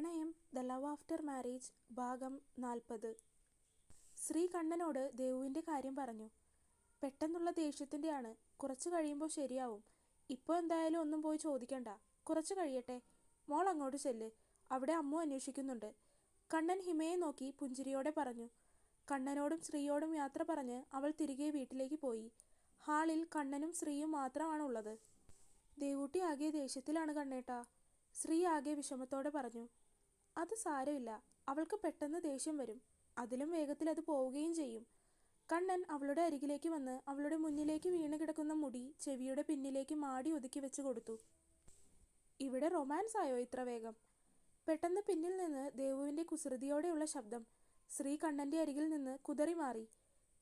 പ്രണയം the love after marriage ഭാഗം 40. ശ്രീ കണ്ണനോട് ദേവുവിൻ്റെ കാര്യം പറഞ്ഞു. പെട്ടെന്നുള്ള ദേഷ്യത്തിൻ്റെയാണ്. കുറച്ച് കഴിയുമ്പോൾ ശരിയാവും. ഇപ്പോൾ എന്തായാലും ഒന്നും പോയി ചോദിക്കണ്ട. കുറച്ച് കഴിയട്ടെ. മോൾ അങ്ങോട്ട് ചെല്ല്. അവിടെ അമ്മു അന്വേഷിക്കുന്നുണ്ട്. കണ്ണൻ ഹിമയെ നോക്കി പുഞ്ചിരിയോടെ പറഞ്ഞു. കണ്ണനോടും ശ്രീയോടും യാത്ര പറഞ്ഞ് അവൾ തിരികെ വീട്ടിലേക്ക് പോയി. ഹാളിൽ കണ്ണനും ശ്രീയും മാത്രമാണുള്ളത്. ദേവൂട്ടി ആകെ ദേഷ്യത്തിലാണ് കണ്ണേട്ടാ. ശ്രീ ആകെ വിഷമത്തോടെ പറഞ്ഞു. അത് സാരമില്ല. അവൾക്ക് പെട്ടെന്ന് ദേഷ്യം വരും. അതിലും വേഗത്തിൽ അത് പോവുകയും ചെയ്യും. കണ്ണൻ അവളുടെ അരികിലേക്ക് വന്ന് അവളുടെ മുന്നിലേക്ക് വീണ് കിടക്കുന്ന മുടി ചെവിയുടെ പിന്നിലേക്ക് മാടി ഒതുക്കി വെച്ച് കൊടുത്തു. ഇവിടെ റൊമാൻസ് ആയോ ഇത്ര വേഗം? പെട്ടെന്ന് പിന്നിൽ നിന്ന് ദേവുവിൻ്റെ കുസൃതിയോടെയുള്ള ശബ്ദം. ശ്രീ കണ്ണൻ്റെ അരികിൽ നിന്ന് കുതറി മാറി.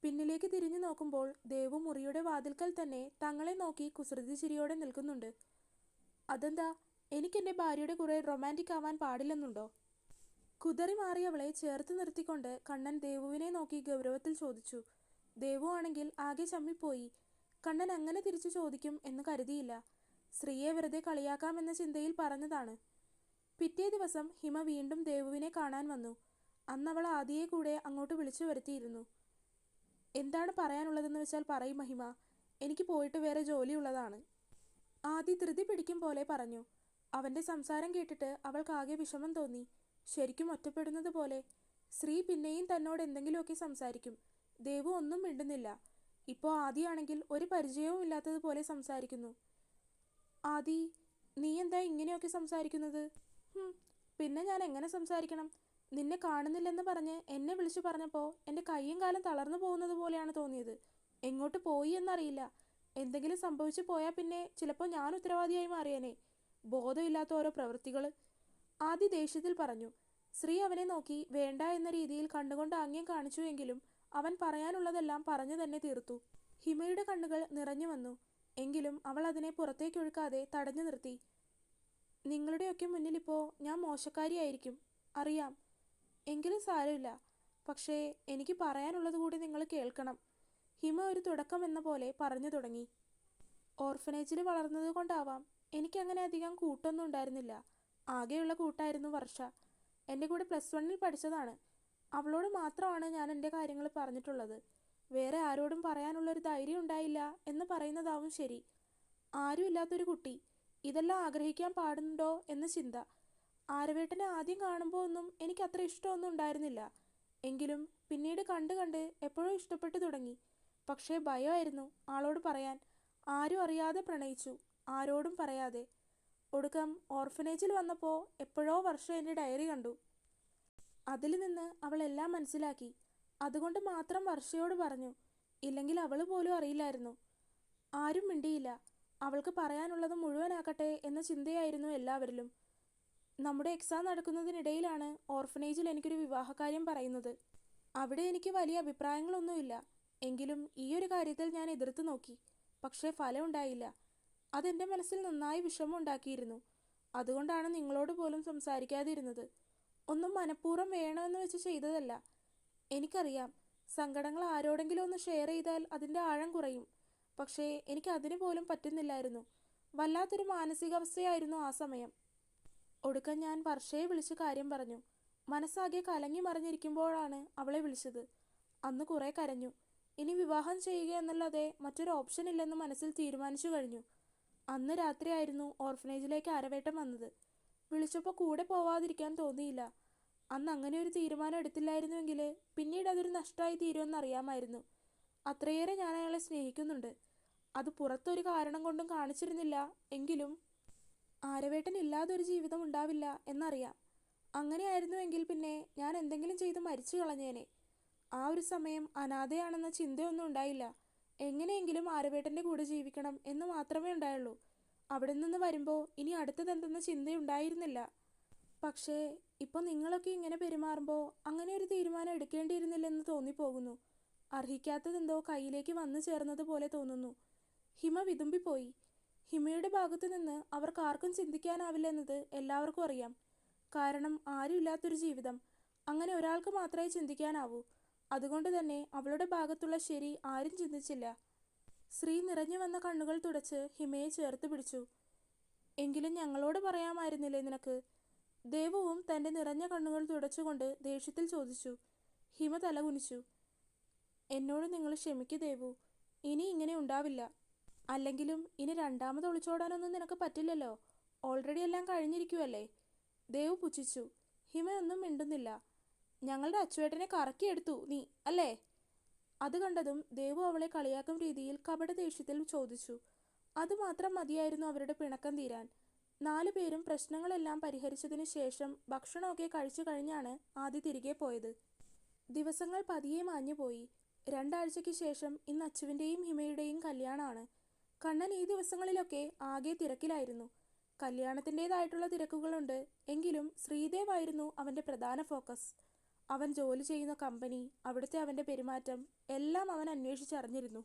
പിന്നിലേക്ക് തിരിഞ്ഞു നോക്കുമ്പോൾ ദേവു മുറിയുടെ വാതിൽക്കൽ തന്നെ തങ്ങളെ നോക്കി കുസൃതി ചിരിയോടെ നിൽക്കുന്നുണ്ട്. അതെന്താ, എനിക്കെൻ്റെ ഭാര്യയുടെ കുറെ റൊമാൻറ്റിക് ആവാൻ പാടില്ലെന്നുണ്ടോ? കുതറി മാറിയവളെ ചേർത്ത് നിർത്തിക്കൊണ്ട് കണ്ണൻ ദേവുവിനെ നോക്കി ഗൗരവത്തിൽ ചോദിച്ചു. ദേവു ആണെങ്കിൽ ആകെ ചമ്മിപ്പോയി. കണ്ണൻ അങ്ങനെ തിരിച്ചു ചോദിക്കും എന്ന് കരുതിയില്ല. ശ്രീയെ വെറുതെ കളിയാക്കാമെന്ന ചിന്തയിൽ പറഞ്ഞതാണ്. പിറ്റേ ദിവസം ഹിമ വീണ്ടും ദേവുവിനെ കാണാൻ വന്നു. അന്നവൾ ആദിയെ കൂടെ അങ്ങോട്ട് വിളിച്ചു വരുത്തിയിരുന്നു. എന്താണ് പറയാനുള്ളതെന്ന് വെച്ചാൽ പറയും മഹിമ. എനിക്ക് പോയിട്ട് വേറെ ജോലിയുള്ളതാണ്. ആദി ധൃതി പിടിക്കും പോലെ പറഞ്ഞു. അവൻ്റെ സംസാരം കേട്ടിട്ട് അവൾക്കാകെ വിഷമം തോന്നി. ശരിക്കും ഒറ്റപ്പെടുന്നത് പോലെ. ശ്രീ പിന്നെയും തന്നോട് എന്തെങ്കിലുമൊക്കെ സംസാരിക്കും. ദേവു ഒന്നും മിണ്ടുന്നില്ല. ഇപ്പോൾ ആദിയാണെങ്കിൽ ഒരു പരിചയവും ഇല്ലാത്തതുപോലെ സംസാരിക്കുന്നു. ആദി, നീ എന്താ ഇങ്ങനെയൊക്കെ സംസാരിക്കുന്നത്? പിന്നെ ഞാൻ എങ്ങനെ സംസാരിക്കണം? നിന്നെ കാണുന്നില്ലെന്ന് പറഞ്ഞ് എന്നെ വിളിച്ചു പറഞ്ഞപ്പോൾ എൻ്റെ കൈയും കാലം തളർന്നു പോകുന്നത് പോലെയാണ് തോന്നിയത്. എങ്ങോട്ട് പോയി എന്നറിയില്ല. എന്തെങ്കിലും സംഭവിച്ചു പോയാൽ പിന്നെ ചിലപ്പോൾ ഞാൻ ഉത്തരവാദിയായി മാറിയേനെ. ബോധമില്ലാത്ത ഓരോ പ്രവൃത്തികൾ. ആദി ദേഷ്യത്തിൽ പറഞ്ഞു. ശ്രീ അവനെ നോക്കി വേണ്ട എന്ന രീതിയിൽ കണ്ണുകൊണ്ട് ആംഗ്യം കാണിച്ചു. എങ്കിലും അവൻ പറയാനുള്ളതെല്ലാം പറഞ്ഞു തന്നെ തീർത്തു. ഹിമയുടെ കണ്ണുകൾ നിറഞ്ഞു വന്നു. എങ്കിലും അവൾ അതിനെ പുറത്തേക്കൊഴുക്കാതെ തടഞ്ഞു നിർത്തി. നിങ്ങളുടെയൊക്കെ മുന്നിലിപ്പോൾ ഞാൻ മോശക്കാരിയായിരിക്കും, അറിയാം. എങ്കിലും സാരമില്ല. പക്ഷേ എനിക്ക് പറയാനുള്ളത് കൂടി നിങ്ങൾ കേൾക്കണം. ഹിമ ഒരു തുടക്കം എന്ന പോലെ പറഞ്ഞു തുടങ്ങി. ഓർഫനേജിൽ വളർന്നത് കൊണ്ടാവാം എനിക്കങ്ങനെ അധികം കൂട്ടൊന്നും ഉണ്ടായിരുന്നില്ല. ആകെയുള്ള കൂട്ടായിരുന്നു വർഷ. എൻ്റെ കൂടെ +1 പഠിച്ചതാണ്. അവളോട് മാത്രമാണ് ഞാൻ എൻ്റെ കാര്യങ്ങൾ പറഞ്ഞിട്ടുള്ളത്. വേറെ ആരോടും പറയാനുള്ളൊരു ധൈര്യം ഉണ്ടായില്ല എന്ന് പറയുന്നതാവും ശരി. ആരും ഇല്ലാത്തൊരു കുട്ടി. ഇതെല്ലാം ആഗ്രഹിക്കാൻ പാടുണ്ടോ എന്ന ചിന്ത. ആരവേട്ടനെ ആദ്യം കാണുമ്പോൾ ഒന്നും എനിക്കത്ര ഇഷ്ടമൊന്നും ഉണ്ടായിരുന്നില്ല. എങ്കിലും പിന്നീട് കണ്ട് കണ്ട് എപ്പോഴോ ഇഷ്ടപ്പെട്ടു തുടങ്ങി. പക്ഷേ ഭയമായിരുന്നു ആളോട് പറയാൻ. ആരും അറിയാതെ പ്രണയിച്ചു, ആരോടും പറയാതെ. ഒടുക്കം ഓർഫനേജിൽ വന്നപ്പോൾ എപ്പോഴോ വർഷ എൻ്റെ ഡയറി കണ്ടു. അതിൽ നിന്ന് അവൾ എല്ലാം മനസ്സിലാക്കി. അതുകൊണ്ട് മാത്രം വർഷയോട് പറഞ്ഞു. ഇല്ലെങ്കിൽ അവൾ പോലും അറിയില്ലായിരുന്നു. ആരും മിണ്ടിയില്ല. അവൾക്ക് പറയാനുള്ളത് മുഴുവനാക്കട്ടെ എന്ന ചിന്തയായിരുന്നു എല്ലാവരിലും. നമ്മുടെ എക്സാം നടക്കുന്നതിനിടയിലാണ് ഓർഫനേജിൽ എനിക്കൊരു വിവാഹകാര്യം പറയുന്നത്. അവിടെ എനിക്ക് വലിയ അഭിപ്രായങ്ങളൊന്നുമില്ല. എങ്കിലും ഈ ഒരു കാര്യത്തിൽ ഞാൻ എതിർത്ത് നോക്കി. പക്ഷേ ഫലമുണ്ടായില്ല. അതെൻ്റെ മനസ്സിൽ നന്നായി വിഷമം ഉണ്ടാക്കിയിരുന്നു. അതുകൊണ്ടാണ് നിങ്ങളോട് പോലും സംസാരിക്കാതിരുന്നത്. ഒന്നും മനഃപൂർവ്വം വേണമെന്ന് വെച്ച് ചെയ്തതല്ല. എനിക്കറിയാം, സങ്കടങ്ങൾ ആരോടെങ്കിലും ഒന്ന് ഷെയർ ചെയ്താൽ അതിൻ്റെ ആഴം കുറയും. പക്ഷേ എനിക്ക് അതിന് പോലും പറ്റുന്നില്ലായിരുന്നു. വല്ലാത്തൊരു മാനസികാവസ്ഥയായിരുന്നു ആ സമയം. ഒടുക്കം ഞാൻ വർഷയെ വിളിച്ച് കാര്യം പറഞ്ഞു. മനസ്സാകെ കലങ്ങി മറിഞ്ഞിരിക്കുമ്പോഴാണ് അവളെ വിളിച്ചത്. അന്ന് കുറേ കരഞ്ഞു. ഇനി വിവാഹം ചെയ്യുക എന്നല്ലാതെ മറ്റൊരു ഓപ്ഷൻ ഇല്ലെന്ന് മനസ്സിൽ തീരുമാനിച്ചു കഴിഞ്ഞു. അന്ന് രാത്രിയായിരുന്നു ഓർഫനേജിലേക്ക് ആരവേട്ടം വന്നത്. വിളിച്ചപ്പോൾ കൂടെ പോവാതിരിക്കാൻ തോന്നിയില്ല. അന്ന് അങ്ങനെ ഒരു തീരുമാനം എടുത്തില്ലായിരുന്നുവെങ്കിൽ പിന്നീട് അതൊരു നഷ്ടമായി തീരുമെന്ന് അറിയാമായിരുന്നു. അത്രയേറെ ഞാൻ അയാളെ സ്നേഹിക്കുന്നുണ്ട്. അത് പുറത്തൊരു കാരണം കൊണ്ടും കാണിച്ചിരുന്നില്ല. എങ്കിലും ആരവേട്ടൻ ഇല്ലാതൊരു ജീവിതം ഉണ്ടാവില്ല എന്നറിയാം. അങ്ങനെയായിരുന്നുവെങ്കിൽ പിന്നെ ഞാൻ എന്തെങ്കിലും ചെയ്ത് മരിച്ചു കളഞ്ഞേനെ. ആ ഒരു സമയം അനാഥയാണെന്ന ചിന്തയൊന്നും ഉണ്ടായില്ല. എങ്ങനെയെങ്കിലും ആരവേട്ടൻ്റെ കൂടെ ജീവിക്കണം എന്ന് മാത്രമേ ഉണ്ടായുള്ളൂ. അവിടെ നിന്ന് വരുമ്പോൾ ഇനി അടുത്തതെന്തെന്ന ചിന്തയുണ്ടായിരുന്നില്ല. പക്ഷേ ഇപ്പോൾ നിങ്ങളൊക്കെ ഇങ്ങനെ പെരുമാറുമ്പോൾ അങ്ങനെ ഒരു തീരുമാനം എടുക്കേണ്ടിയിരുന്നില്ലെന്ന് തോന്നിപ്പോകുന്നു. അർഹിക്കാത്തതെന്തോ കയ്യിലേക്ക് വന്നു ചേർന്നതുപോലെ തോന്നുന്നു. ഹിമ വിതുമ്പിപ്പോയി. ഹിമയുടെ ഭാഗത്തു നിന്ന് അവർക്കാർക്കും ചിന്തിക്കാനാവില്ലെന്നത് എല്ലാവർക്കും അറിയാം. കാരണം ആരുമില്ലാത്തൊരു ജീവിതം അങ്ങനെ ഒരാൾക്ക് മാത്രമേ ചിന്തിക്കാനാവൂ. അതുകൊണ്ട് തന്നെ അവളുടെ ഭാഗത്തുള്ള ശരി ആരും ചിന്തിച്ചില്ല. ശ്രീ നിറഞ്ഞു വന്ന കണ്ണുകൾ തുടച്ച് ഹിമയെ ചേർത്ത് പിടിച്ചു. എങ്കിലും ഞങ്ങളോട് പറയാമായിരുന്നില്ലേ നിനക്ക്? ദേവുവും തൻ്റെ നിറഞ്ഞ കണ്ണുകൾ തുടച്ചുകൊണ്ട് ദേഷ്യത്തിൽ ചോദിച്ചു. ഹിമ തലകുനിച്ചു. എന്നോട് നിങ്ങൾ ക്ഷമിക്കൂ ദേവു, ഇനി ഇങ്ങനെ ഉണ്ടാവില്ല. അല്ലെങ്കിലും ഇനി രണ്ടാമത് ഒളിച്ചോടാനൊന്നും നിനക്ക് പറ്റില്ലല്ലോ, ഓൾറെഡി എല്ലാം കഴിഞ്ഞിരിക്കുവല്ലേ. ദേവു പുച്ഛിച്ചു. ഹിമയൊന്നും മിണ്ടുന്നില്ല. ഞങ്ങളുടെ അച്ചുവേട്ടനെ കറക്കിയെടുത്തു നീ അല്ലേ? അത് കണ്ടതും ദേവു അവളെ കളിയാക്കും രീതിയിൽ കപട ദേഷ്യത്തിൽ ചോദിച്ചു. അതുമാത്രം മതിയായിരുന്നു അവരുടെ പിണക്കം തീരാൻ. 4 പേരും പ്രശ്നങ്ങളെല്ലാം പരിഹരിച്ചതിന് ശേഷം ഭക്ഷണമൊക്കെ കഴിച്ചു കഴിഞ്ഞാണ് ആദി തിരികെ പോയത്. ദിവസങ്ങൾ പതിയെ മാഞ്ഞുപോയി. 2 ആഴ്ചയ്ക്ക് ശേഷം ഇന്ന് അച്ചുവിൻ്റെയും ഹിമയുടെയും കല്യാണമാണ്. കണ്ണൻ ഈ ദിവസങ്ങളിലൊക്കെ ആകെ തിരക്കിലായിരുന്നു. കല്യാണത്തിൻ്റെതായിട്ടുള്ള തിരക്കുകളുണ്ട്, എങ്കിലും ശ്രീദേവ് ആയിരുന്നു അവൻ്റെ പ്രധാന ഫോക്കസ്. അവൻ ജോലി ചെയ്യുന്ന കമ്പനി, അവിടുത്തെ അവൻ്റെ പെരുമാറ്റം എല്ലാം അവൻ അന്വേഷിച്ചറിഞ്ഞിരുന്നു.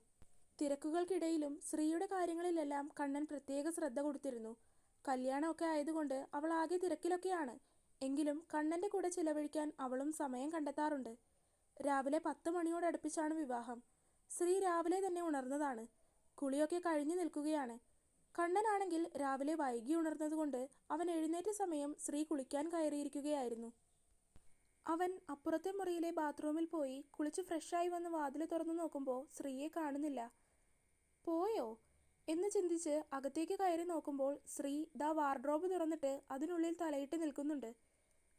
തിരക്കുകൾക്കിടയിലും ശ്രീയുടെ കാര്യങ്ങളിലെല്ലാം കണ്ണൻ പ്രത്യേക ശ്രദ്ധ കൊടുത്തിരുന്നു. കല്യാണമൊക്കെ ആയതുകൊണ്ട് അവൾ ആകെ തിരക്കിലൊക്കെയാണ്, എങ്കിലും കണ്ണൻ്റെ കൂടെ ചിലവഴിക്കാൻ അവളും സമയം കണ്ടെത്താറുണ്ട്. രാവിലെ 10 മണിയോടടുപ്പിച്ചാണ് വിവാഹം. ശ്രീ രാവിലെ തന്നെ ഉണർന്നതാണ്. കുളിയൊക്കെ കഴിഞ്ഞു നിൽക്കുകയാണ്. കണ്ണനാണെങ്കിൽ രാവിലെ വൈകി ഉണർന്നതുകൊണ്ട് അവൻ എഴുന്നേറ്റ സമയം ശ്രീ കുളിക്കാൻ കയറിയിരിക്കുകയായിരുന്നു. അവൻ അപ്പുറത്തെ മുറിയിലെ ബാത്റൂമിൽ പോയി കുളിച്ച് ഫ്രഷായി വന്ന് വാതിൽ തുറന്നു നോക്കുമ്പോൾ ശ്രീയെ കാണുന്നില്ല. പോയോ എന്ന് ചിന്തിച്ച് അകത്തേക്ക് കയറി നോക്കുമ്പോൾ ശ്രീ ദാ വാർഡ്രോബ് തുറന്നിട്ട് അതിനുള്ളിൽ തലയിട്ട് നിൽക്കുന്നുണ്ട്.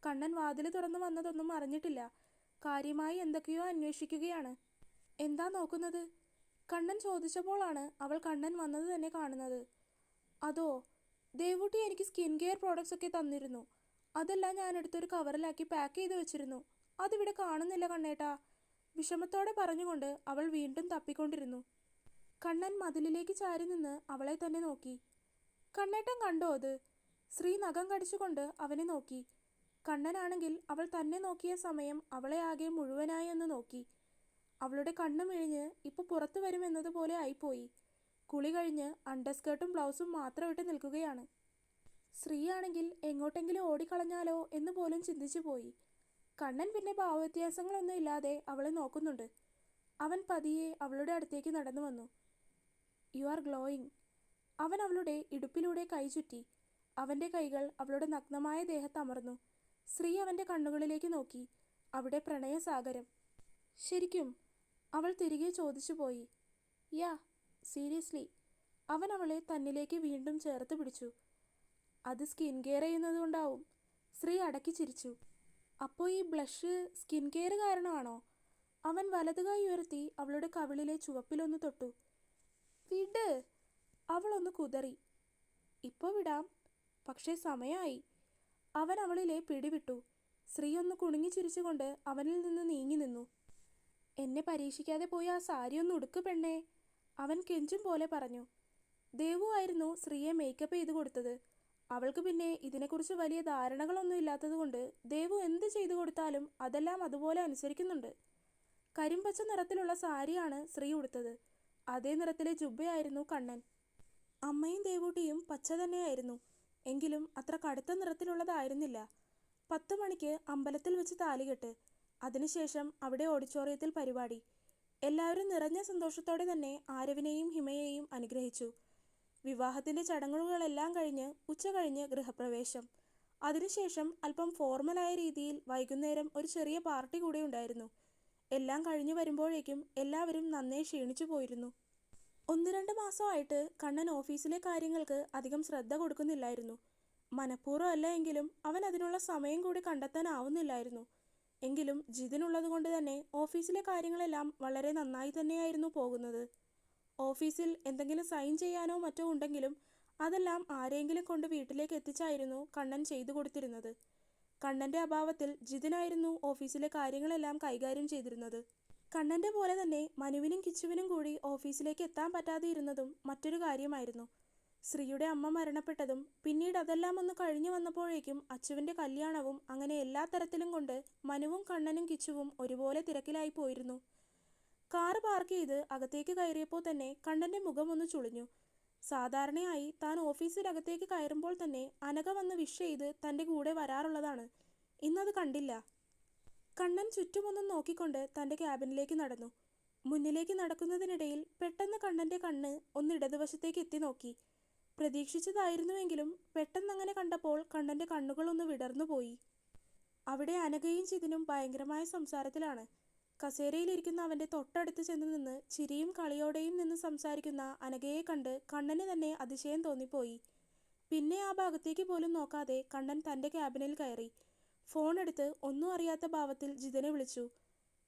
കണ്ണൻ വാതിൽ തുറന്നു വന്നതൊന്നും അറിഞ്ഞിട്ടില്ല. കാര്യമായി എന്തൊക്കെയോ അന്വേഷിക്കുകയാണ്. എന്താ നോക്കുന്നത്? കണ്ണൻ ചോദിച്ചപ്പോഴാണ് അവൾ കണ്ണൻ വന്നത് തന്നെ കാണുന്നത്. അതോ, ദേവൂട്ടി എനിക്ക് സ്കിൻ കെയർ പ്രോഡക്ട്സ് ഒക്കെ തന്നിരുന്നു. അതെല്ലാം ഞാൻ എടുത്തൊരു കവറിലാക്കി പാക്ക് ചെയ്ത് വെച്ചിരുന്നു. അതിവിടെ കാണുന്നില്ല കണ്ണേട്ടാ, വിഷമത്തോടെ പറഞ്ഞുകൊണ്ട് അവൾ വീണ്ടും തപ്പിക്കൊണ്ടിരുന്നു. കണ്ണൻ മതിലിലേക്ക് ചാരി നിന്ന് അവളെ തന്നെ നോക്കി. കണ്ണേട്ടൻ കണ്ടോ അത്? ശ്രീ നഖം കടിച്ചുകൊണ്ട് അവനെ നോക്കി. കണ്ണനാണെങ്കിൽ അവൾ തന്നെ നോക്കിയ സമയം അവളെ ആകെ മുഴുവനായി ഒന്ന് നോക്കി. അവളുടെ കണ്ണ് മിഴിഞ്ഞ് ഇപ്പോൾ പുറത്തു വരുമെന്നതുപോലെ ആയിപ്പോയി. കുളി കഴിഞ്ഞ് അണ്ടർസ്കേർട്ടും ബ്ലൗസും മാത്രം ഇട്ട് നിൽക്കുകയാണ്. ശ്രീയാണെങ്കിൽ എങ്ങോട്ടെങ്കിലും ഓടിക്കളഞ്ഞാലോ എന്ന് പോലും ചിന്തിച്ചു പോയി. കണ്ണൻ പിന്നെ ഭാവവ്യത്യാസങ്ങളൊന്നും ഇല്ലാതെ അവളെ നോക്കുന്നുണ്ട്. അവൻ പതിയെ അവളുടെ അടുത്തേക്ക് നടന്നു വന്നു. You are glowing. അവൻ അവളുടെ ഇടുപ്പിലൂടെ കൈ ചുറ്റി. അവൻ്റെ കൈകൾ അവളുടെ നഗ്നമായ ദേഹത്തമർന്നു. ശ്രീ അവൻ്റെ കണ്ണുകളിലേക്ക് നോക്കി. അവിടെ പ്രണയസാഗരം. ശരിക്കും? അവൾ തിരികെ ചോദിച്ചു പോയി. യാ, സീരിയസ്ലി. അവൻ അവളെ തന്നിലേക്ക് വീണ്ടും ചേർത്ത് പിടിച്ചു. അത് സ്കിൻ കെയർ ചെയ്യുന്നതുകൊണ്ടാവും. ശ്രീ അടക്കി ചിരിച്ചു. അപ്പോൾ ഈ ബ്ലഷ് സ്കിൻ കെയർ കാരണമാണോ? അവൻ വലതുകൈ ഉയർത്തി അവളുടെ കവിളിലെ ചുവപ്പിലൊന്ന് തൊട്ടു. വിട്. അവളൊന്ന് കുതറി. ഇപ്പോൾ വിടാം, പക്ഷേ സമയമായി. അവൻ അവളിലെ പിടിവിട്ടു. ശ്രീ ഒന്ന് കുണുങ്ങി ചിരിച്ചുകൊണ്ട് അവനിൽ നിന്ന് നീങ്ങി നിന്നു. എന്നെ പരീക്ഷിക്കാതെ പോയി ആ സാരി ഒന്ന് ഉടുക്ക് പെണ്ണേ, അവൻ കെഞ്ചും പോലെ പറഞ്ഞു. ദേവു ആയിരുന്നു ശ്രീയെ മേക്കപ്പ് ചെയ്ത് കൊടുത്തത്. അവൾക്ക് പിന്നെ ഇതിനെക്കുറിച്ച് വലിയ ധാരണകളൊന്നും ഇല്ലാത്തതുകൊണ്ട് ദേവു എന്ത് ചെയ്തു കൊടുത്താലും അതെല്ലാം അതുപോലെ അനുസരിക്കുന്നുണ്ട്. കരിമ്പച്ച നിറത്തിലുള്ള സാരിയാണ് ശ്രീ ഉടുത്തത്. അതേ നിറത്തിലെ ജുബ്ബയായിരുന്നു കണ്ണൻ. അമ്മയും ദേവൂട്ടിയും പച്ച തന്നെയായിരുന്നു, എങ്കിലും അത്ര കടുത്ത നിറത്തിലുള്ളതായിരുന്നില്ല. 10 മണിക്ക് അമ്പലത്തിൽ വെച്ച് താലികെട്ട്. അതിനുശേഷം അവിടെ ഓഡിറ്റോറിയത്തിൽ പരിപാടി. എല്ലാവരും നിറഞ്ഞ സന്തോഷത്തോടെ തന്നെ ആരവിനെയും ഹിമയെയും അനുഗ്രഹിച്ചു. വിവാഹത്തിൻ്റെ ചടങ്ങുകളെല്ലാം കഴിഞ്ഞ് ഉച്ച കഴിഞ്ഞ് ഗൃഹപ്രവേശം. അതിനുശേഷം അല്പം ഫോർമലായ രീതിയിൽ വൈകുന്നേരം ഒരു ചെറിയ പാർട്ടി കൂടെ ഉണ്ടായിരുന്നു. എല്ലാം കഴിഞ്ഞു വരുമ്പോഴേക്കും എല്ലാവരും നന്നേ ക്ഷീണിച്ചു പോയിരുന്നു. 1-2 മാസമായിട്ട് കണ്ണൻ ഓഫീസിലെ കാര്യങ്ങൾക്ക് അധികം ശ്രദ്ധ കൊടുക്കുന്നില്ലായിരുന്നു. മനഃപൂർവ്വം അല്ല എങ്കിലും അവൻ അതിനുള്ള സമയം കൂടി കണ്ടെത്താനാവുന്നില്ലായിരുന്നു. എങ്കിലും ജിതിനുള്ളത് കൊണ്ട് തന്നെ ഓഫീസിലെ കാര്യങ്ങളെല്ലാം വളരെ നന്നായി തന്നെയായിരുന്നു പോകുന്നത്. ഓഫീസിൽ എന്തെങ്കിലും സൈൻ ചെയ്യാനോ മറ്റോ ഉണ്ടെങ്കിലും അതെല്ലാം ആരെങ്കിലും കൊണ്ട് വീട്ടിലേക്ക് എത്തിച്ചായിരുന്നു കണ്ണൻ ചെയ്തു കൊടുത്തിരുന്നത്. കണ്ണൻ്റെ അഭാവത്തിൽ ജിതിനായിരുന്നു ഓഫീസിലെ കാര്യങ്ങളെല്ലാം കൈകാര്യം ചെയ്തിരുന്നത്. കണ്ണൻ്റെ പോലെ തന്നെ മനുവിനും കിച്ചുവിനും കൂടി ഓഫീസിലേക്ക് എത്താൻ പറ്റാതെ ഇരുന്നതും മറ്റൊരു കാര്യമായിരുന്നു. ശ്രീയുടെ അമ്മ മരണപ്പെട്ടതും പിന്നീട് അതെല്ലാം ഒന്ന് കഴിഞ്ഞു വന്നപ്പോഴേക്കും അച്ചുവിൻ്റെ കല്യാണവും, അങ്ങനെ എല്ലാ തരത്തിലും കൊണ്ട് മനുവും കണ്ണനും കിച്ചുവും ഒരുപോലെ തിരക്കിലായി പോയിരുന്നു. കാറ് പാർക്ക് ചെയ്ത് അകത്തേക്ക് കയറിയപ്പോൾ തന്നെ കണ്ണൻ്റെ മുഖം ഒന്ന് ചുളിഞ്ഞു. സാധാരണയായി താൻ ഓഫീസിലകത്തേക്ക് കയറുമ്പോൾ തന്നെ അനഘ വന്ന് വിഷ് ചെയ്ത് തൻ്റെ കൂടെ വരാറുള്ളതാണ്. ഇന്നത് കണ്ടില്ല. കണ്ണൻ ചുറ്റുമൊന്നും നോക്കിക്കൊണ്ട് തൻ്റെ ക്യാബിനിലേക്ക് നടന്നു. മുന്നിലേക്ക് നടക്കുന്നതിനിടയിൽ പെട്ടെന്ന് കണ്ണൻ്റെ കണ്ണ് ഒന്ന് ഇടതുവശത്തേക്ക് എത്തി നോക്കി. പ്രതീക്ഷിച്ചതായിരുന്നുവെങ്കിലും പെട്ടെന്നങ്ങനെ കണ്ടപ്പോൾ കണ്ണൻ്റെ കണ്ണുകളൊന്ന് വിടർന്നുപോയി. അവിടെ അനഘയും ജിതിനും ഭയങ്കരമായ സംസാരത്തിലാണ്. കസേരയിലിരിക്കുന്ന അവൻ്റെ തൊട്ടടുത്ത് ചെന്ന് നിന്ന് ചിരിയും കളിയോടെയും നിന്ന് സംസാരിക്കുന്ന അനഘയെ കണ്ട് കണ്ണന് തന്നെ അതിശയം തോന്നിപ്പോയി. പിന്നെ ആ ഭാഗത്തേക്ക് പോലും നോക്കാതെ കണ്ണൻ തൻ്റെ ക്യാബിനിൽ കയറി. ഫോൺ എടുത്ത് ഒന്നും അറിയാത്ത ഭാവത്തിൽ ജിതിനെ വിളിച്ചു.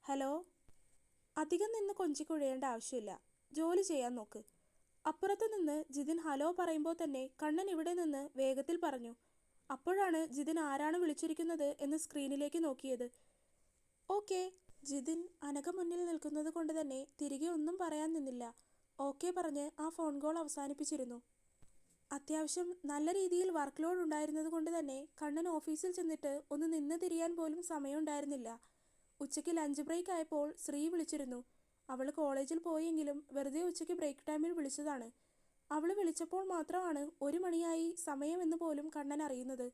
ഹലോ. അധികം നിന്ന് കൊഞ്ചിക്കുഴയേണ്ട ആവശ്യമില്ല, ജോലി ചെയ്യാൻ നോക്ക്. അപ്പുറത്ത് നിന്ന് ജിതിൻ ഹലോ പറയുമ്പോൾ തന്നെ കണ്ണൻ ഇവിടെ നിന്ന് വേഗത്തിൽ പറഞ്ഞു. അപ്പോഴാണ് ജിതിൻ ആരാണ് വിളിച്ചിരിക്കുന്നത് എന്ന് സ്ക്രീനിലേക്ക് നോക്കിയത്. ഓക്കെ. ജിതിൻ അനഘ മുന്നിൽ നിൽക്കുന്നത് കൊണ്ട് തന്നെ തിരികെ ഒന്നും പറയാൻ നിന്നില്ല. ഓക്കെ പറഞ്ഞ് ആ ഫോൺ കോൾ അവസാനിപ്പിച്ചിരുന്നു. അത്യാവശ്യം നല്ല രീതിയിൽ വർക്ക് ലോഡ് ഉണ്ടായിരുന്നത് കൊണ്ട് തന്നെ കണ്ണൻ ഓഫീസിൽ ചെന്നിട്ട് ഒന്ന് നിന്ന് തിരിയാൻ പോലും സമയമുണ്ടായിരുന്നില്ല. ഉച്ചയ്ക്ക് ലഞ്ച് ബ്രേക്ക് ആയപ്പോൾ ശ്രീ വിളിച്ചിരുന്നു. അവൾ കോളേജിൽ പോയെങ്കിലും വെറുതെ ഉച്ചയ്ക്ക് ബ്രേക്ക് ടൈമിൽ വിളിച്ചതാണ്. അവൾ വിളിച്ചപ്പോൾ മാത്രമാണ് 1 മണിയായി സമയമെന്ന് പോലും കണ്ണൻ അറിയുന്നത്.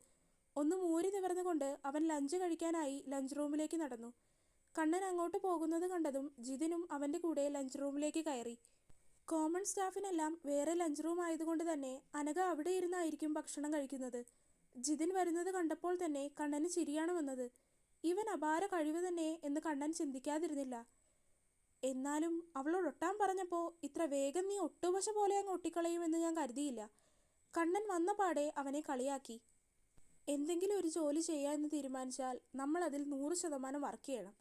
ഒന്ന് മൂരി നിവർന്നുകൊണ്ട് അവൻ ലഞ്ച് കഴിക്കാനായി ലഞ്ച് റൂമിലേക്ക് നടന്നു. കണ്ണൻ അങ്ങോട്ട് പോകുന്നത് കണ്ടതും ജിതിനും അവൻ്റെ കൂടെ ലഞ്ച് റൂമിലേക്ക് കയറി. കോമൺ സ്റ്റാഫിനെല്ലാം വേറെ ലഞ്ച് റൂം ആയതുകൊണ്ട് തന്നെ അനഘ അവിടെ ഇരുന്നായിരിക്കും ഭക്ഷണം കഴിക്കുന്നത്. ജിതിൻ വരുന്നത് കണ്ടപ്പോൾ തന്നെ കണ്ണന് ചിരിയാണ് വന്നത്. ഇവൻ അപാര കഴിവ് തന്നെ എന്ന് കണ്ണൻ ചിന്തിക്കാതിരുന്നില്ല. എന്നാലും അവളോട് ഒട്ടാൻ പറഞ്ഞപ്പോൾ ഇത്ര വേഗം നീ ഒട്ടുപശ പോലെ അങ്ങ് ഒട്ടിക്കളയുമെന്ന് ഞാൻ കരുതിയില്ല. കണ്ണൻ വന്ന പാടെ അവനെ കളിയാക്കി. എന്തെങ്കിലും ഒരു ജോലി ചെയ്യുക എന്ന് തീരുമാനിച്ചാൽ നമ്മൾ അതിൽ 100% വർക്ക് ചെയ്യണം.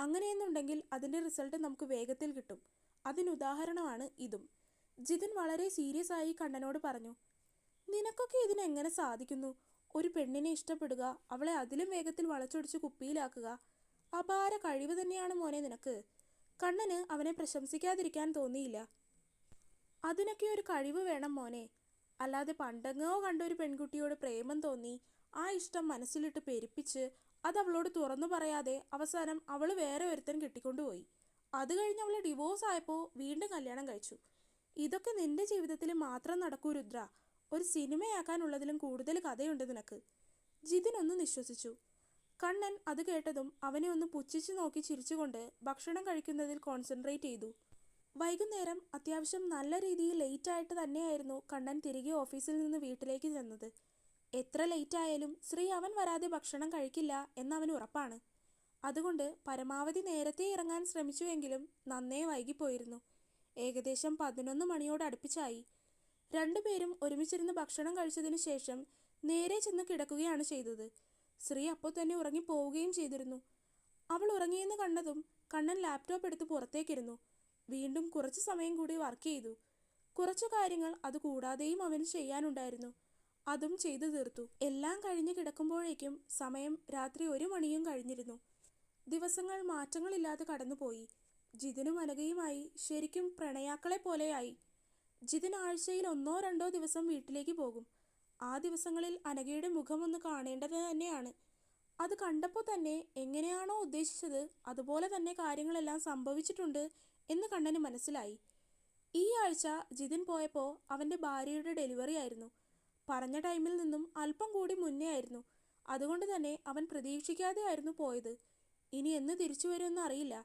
അങ്ങനെയെന്നുണ്ടെങ്കിൽ അതിൻ്റെ റിസൾട്ട് നമുക്ക് വേഗത്തിൽ കിട്ടും. അതിനുദാഹരണമാണ് ഇതും. ജിതിൻ വളരെ സീരിയസ് ആയി കണ്ണനോട് പറഞ്ഞു. നിനക്കൊക്കെ ഇതിനെങ്ങനെ സാധിക്കുന്നു? ഒരു പെണ്ണിനെ ഇഷ്ടപ്പെടുക, അവളെ അതിലും വേഗത്തിൽ വളച്ചൊടിച്ച് കുപ്പിയിലാക്കുക. അപാര കഴിവ് തന്നെയാണ് മോനെ നിനക്ക്. കണ്ണന് അവനെ പ്രശംസിക്കാതിരിക്കാൻ തോന്നിയില്ല. അതിനൊക്കെ ഒരു കഴിവ് വേണം മോനെ. അല്ലാതെ പണ്ടെങ്ങോ കണ്ട ഒരു പെൺകുട്ടിയോട് പ്രേമം തോന്നി ആ ഇഷ്ടം മനസ്സിലിട്ട് പെരുപ്പിച്ച് അതവളോട് തുറന്നു പറയാതെ അവസാനം അവൾ വേറെ ഒരുത്തൻ കെട്ടിക്കൊണ്ടുപോയി. അത് കഴിഞ്ഞ് അവൾ ഡിവോഴ്സ് ആയപ്പോൾ വീണ്ടും കല്യാണം കഴിച്ചു. ഇതൊക്കെ നിന്റെ ജീവിതത്തിൽ മാത്രം നടക്കൂ രുദ്ര. ഒരു സിനിമയാക്കാനുള്ളതിലും കൂടുതൽ കഥയുണ്ട് നിനക്ക്. ജിതിൻ ഒന്ന് നിശ്വസിച്ചു. കണ്ണൻ അത് കേട്ടതും അവനെ ഒന്ന് പുച്ഛിച്ചു നോക്കി ചിരിച്ചുകൊണ്ട് ഭക്ഷണം കഴിക്കുന്നതിൽ കോൺസെൻട്രേറ്റ് ചെയ്തു. വൈകുന്നേരം അത്യാവശ്യം നല്ല രീതിയിൽ ലേറ്റായിട്ട് തന്നെയായിരുന്നു കണ്ണൻ തിരികെ ഓഫീസിൽ നിന്ന് വീട്ടിലേക്ക് ചെന്നത്. എത്ര ലേറ്റ് ആയാലും ശ്രീ അവൻ വരാതെ ഭക്ഷണം കഴിക്കില്ല എന്നവന് ഉറപ്പാണ്. അതുകൊണ്ട് പരമാവധി നേരത്തെ ഇറങ്ങാൻ ശ്രമിച്ചുവെങ്കിലും നന്നേ വൈകിപ്പോയിരുന്നു. ഏകദേശം 11 മണിയോട് അടുപ്പിച്ചായി. രണ്ടുപേരും ഒരുമിച്ചിരുന്ന് ഭക്ഷണം കഴിച്ചതിന് ശേഷം നേരെ ചെന്ന് കിടക്കുകയാണ് ചെയ്തത്. ശ്രീ അപ്പോൾ തന്നെ ഉറങ്ങിപ്പോവുകയും ചെയ്തിരുന്നു. അവൾ ഉറങ്ങിയെന്ന് കണ്ടതും കണ്ണൻ ലാപ്ടോപ്പ് എടുത്ത് പുറത്തേക്കിരുന്നു. വീണ്ടും കുറച്ച് സമയം കൂടി വർക്ക് ചെയ്തു. കുറച്ചു കാര്യങ്ങൾ അത് കൂടാതെയും അവന് ചെയ്യാനുണ്ടായിരുന്നു. അതും ചെയ്തു തീർത്തു. എല്ലാം കഴിഞ്ഞ് കിടക്കുമ്പോഴേക്കും സമയം രാത്രി 1 മണിയും കഴിഞ്ഞിരുന്നു. ദിവസങ്ങൾ മാറ്റങ്ങളില്ലാതെ കടന്നുപോയി. ജിതിനും അനഘയുമായി ശരിക്കും പ്രണയാക്കളെ പോലെയായി. ജിതിൻ ആഴ്ചയിൽ 1-2 ദിവസം വീട്ടിലേക്ക് പോകും. ആ ദിവസങ്ങളിൽ അനഘയുടെ മുഖം ഒന്ന് കാണേണ്ടത് തന്നെയാണ്. അത് കണ്ടപ്പോൾ തന്നെ എങ്ങനെയാണോ ഉദ്ദേശിച്ചത് അതുപോലെ തന്നെ കാര്യങ്ങളെല്ലാം സംഭവിച്ചിട്ടുണ്ട് എന്ന് കണ്ണന് മനസ്സിലായി. ഈ ആഴ്ച ജിതിൻ പോയപ്പോൾ അവൻ്റെ ഭാര്യയുടെ ഡെലിവറി ആയിരുന്നു. പറഞ്ഞ ടൈമിൽ നിന്നും അല്പം കൂടി മുന്നേ ആയിരുന്നു. അതുകൊണ്ട് തന്നെ അവൻ പ്രതീക്ഷിക്കാതെ ആയിരുന്നു പോയത്. ഇനി എന്ന് തിരിച്ചു വരുമെന്ന് അറിയില്ല.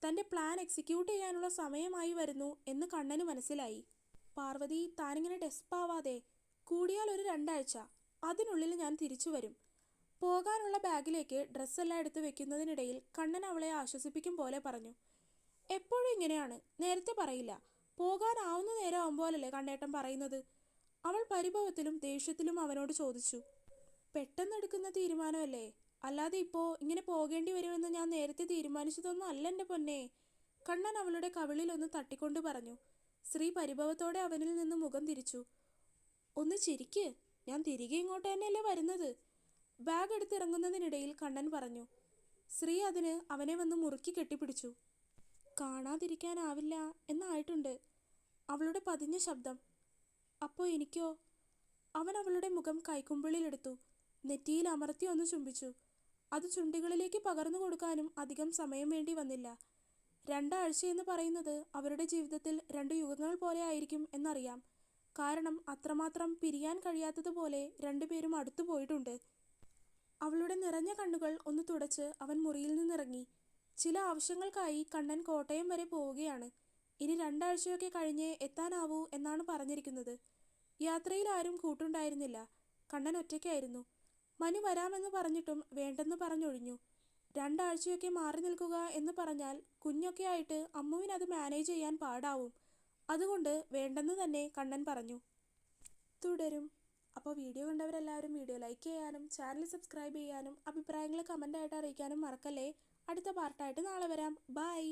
തൻ്റെ പ്ലാൻ എക്സിക്യൂട്ട് ചെയ്യാനുള്ള സമയമായി വരുന്നു എന്ന് കണ്ണന് മനസ്സിലായി. പാർവതി, താനിങ്ങനെ ഡെസ്പാവാതെ. കൂടിയാൽ ഒരു 2 ആഴ്ച, അതിനുള്ളിൽ ഞാൻ തിരിച്ചു വരും. പോകാനുള്ള ബാഗിലേക്ക് ഡ്രസ്സെല്ലാം എടുത്ത് വെക്കുന്നതിനിടയിൽ കണ്ണൻ അവളെ ആശ്വസിപ്പിക്കും പോലെ പറഞ്ഞു. എപ്പോഴും ഇങ്ങനെയാണ്, നേരത്തെ പറയില്ല. പോകാനാവുന്ന നേരം ആവുമ്പോഴല്ലേ കണ്ണേട്ടൻ പറയുന്നത്? അവൾ പരിഭവത്തിലും ദേഷ്യത്തിലും അവനോട് ചോദിച്ചു. പെട്ടെന്നെടുക്കുന്ന തീരുമാനമല്ലേ, അല്ലാതെ ഇപ്പോൾ ഇങ്ങനെ പോകേണ്ടി വരുമെന്ന് ഞാൻ നേരത്തെ തീരുമാനിച്ചതൊന്നും അല്ല എൻ്റെ പൊന്നെ. കണ്ണൻ അവളുടെ കവിളിലൊന്ന് തട്ടിക്കൊണ്ട് പറഞ്ഞു. ശ്രീ പരിഭവത്തോടെ അവനിൽ നിന്ന് മുഖം തിരിച്ചു. ഒന്ന് ചിരിക്ക്, ഞാൻ തിരികെ ഇങ്ങോട്ട് തന്നെയല്ലേ വരുന്നത്. ബാഗ് എടുത്തിറങ്ങുന്നതിനിടയിൽ കണ്ണൻ പറഞ്ഞു. ശ്രീ അതിന് അവനെ വന്ന് മുറുക്കി കെട്ടിപ്പിടിച്ചു. കാണാതിരിക്കാനാവില്ല എന്നായിട്ടുണ്ട്, അവളുടെ പതിഞ്ഞ ശബ്ദം. അപ്പോൾ എനിക്കോ? അവൻ അവളുടെ മുഖം കൈക്കുമ്പിളിലെടുത്തു. നെറ്റിയിൽ അമർത്തി ഒന്ന് ചുംബിച്ചു. അത് ചുണ്ടികളിലേക്ക് പകർന്നു കൊടുക്കാനും അധികം സമയം വേണ്ടി വന്നില്ല. 2 ആഴ്ചയെന്ന് പറയുന്നത് അവരുടെ ജീവിതത്തിൽ 2 യുഗങ്ങൾ പോലെ ആയിരിക്കും എന്നറിയാം. കാരണം അത്രമാത്രം പിരിയാൻ കഴിയാത്തതുപോലെ രണ്ടുപേരും അടുത്തു പോയിട്ടുണ്ട്. അവളുടെ നിറഞ്ഞ കണ്ണുകൾ ഒന്ന് തുടച്ച് അവൻ മുറിയിൽ നിന്നിറങ്ങി. ചില ആവശ്യങ്ങൾക്കായി കണ്ണൻ കോട്ടയം വരെ പോവുകയാണ്. ഇനി 2 ആഴ്ചയൊക്കെ കഴിഞ്ഞേ എത്താനാവൂ എന്നാണ് പറഞ്ഞിരിക്കുന്നത്. യാത്രയിൽ ആരും കൂട്ടുണ്ടായിരുന്നില്ല. കണ്ണൻ ഒറ്റയ്ക്കായിരുന്നു. മനു വരാമെന്ന് പറഞ്ഞിട്ടും വേണ്ടെന്ന് പറഞ്ഞൊഴിഞ്ഞു. 2 ആഴ്ചയൊക്കെ മാറി നിൽക്കുക എന്ന് പറഞ്ഞാൽ കുഞ്ഞൊക്കെ ആയിട്ട് അമ്മുവിനത് മാനേജ് ചെയ്യാൻ പാടാവും. അതുകൊണ്ട് വേണ്ടെന്ന് തന്നെ കണ്ണൻ പറഞ്ഞു. തുടരും. അപ്പോൾ വീഡിയോ കണ്ടവരെല്ലാവരും വീഡിയോ ലൈക്ക് ചെയ്യാനും ചാനൽ സബ്സ്ക്രൈബ് ചെയ്യാനും അഭിപ്രായങ്ങൾ കമൻ്റായിട്ട് അറിയിക്കാനും മറക്കല്ലേ. അടുത്ത പാർട്ടായിട്ട് നാളെ വരാം. ബൈ.